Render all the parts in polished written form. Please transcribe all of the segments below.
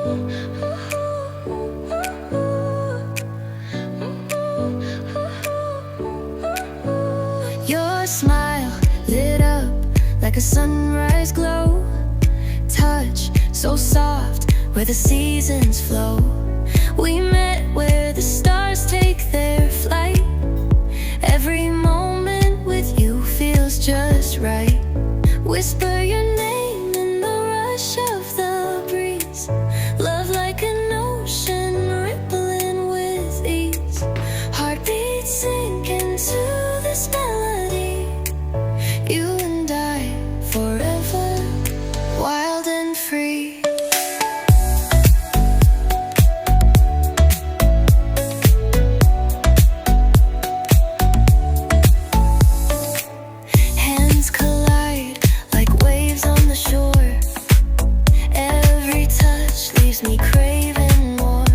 Your smile lit up like a sunrise glow. Touch so soft where the seasons flow. We met where the stars take their flight. Every moment with you feels just right. Whisper your name in the rush of the breeze. Love like an ocean rippling with ease. Heartbeats sink into this melody. You and I forever, wild and free. Hands collide like waves on the shore. Every touch leaves me craving more.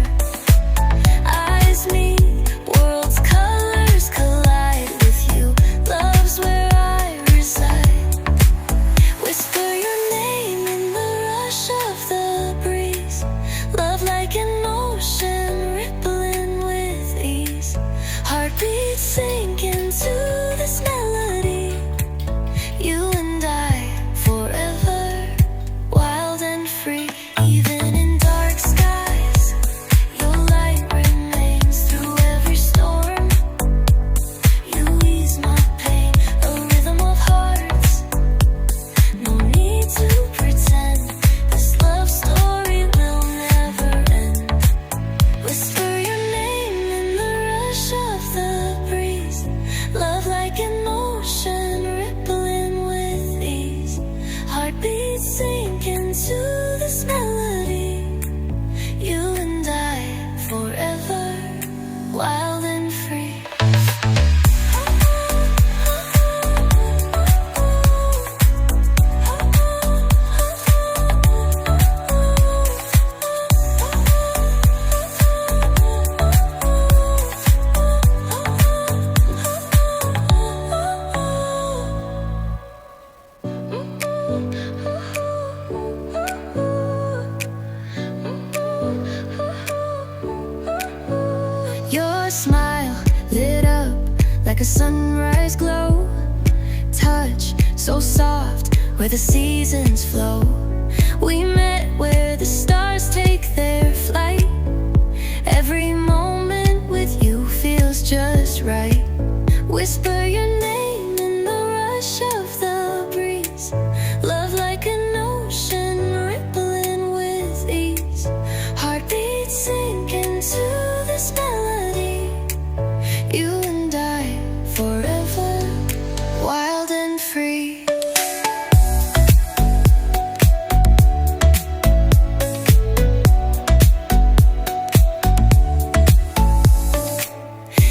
Eyes meet, worlds' colors collide with you. Love's where I reside. Whisper your name in the rush of the breeze. Love like an ocean rippling with ease. Heartbeats sink into this melody. You and I forever, wild and free. Even in dark skies, your light remains through every storm. You ease my pain, a rhythm of hearts. No need to pretend, this love story will never end. Whisper your name in the rush of the breeze. Love like an ocean rippling with ease. Heartbeats sink into this melody. You and I forever, wild and free. Your smile lit up like a sunrise glow. Touch so soft where the seasons flow. We met where the stars take their flight. Every moment with you feels just right. Whisper your name in the rush of the breeze. Love like an ocean rippling with ease. Heartbeats sink into this melody. You and I forever, wild and free.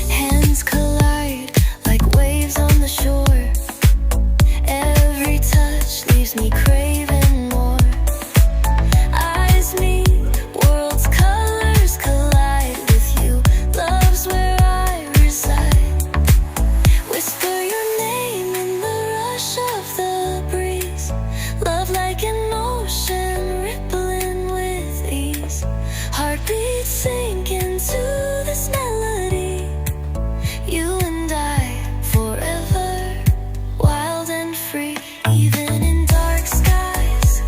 Hands collide like waves on the shore. Every touch leaves me craving more. Eyes meet, worlds' colors collide with you. Love's where I reside. Whisper your name in the rush of the breeze. Love like an ocean rippling with ease. Heartbeats sink into this melody. You and I forever, wild and free. Even in dark skies,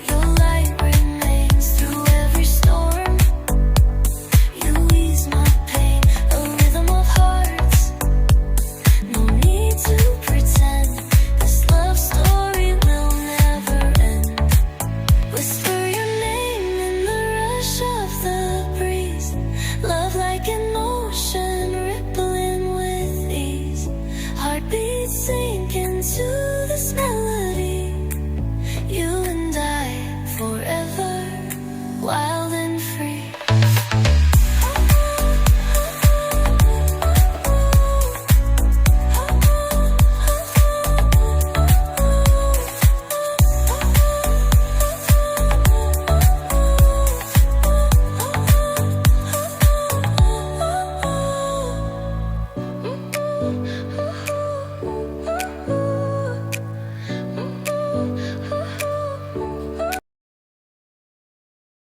your light remains through every storm. You ease my pain, a rhythm of hearts. No need to pretend, this love story will never end. Whisper your name in the rush of the breeze. Love like an ocean rippling with ease. Heartbeats sink into this melody. You and I forever, wild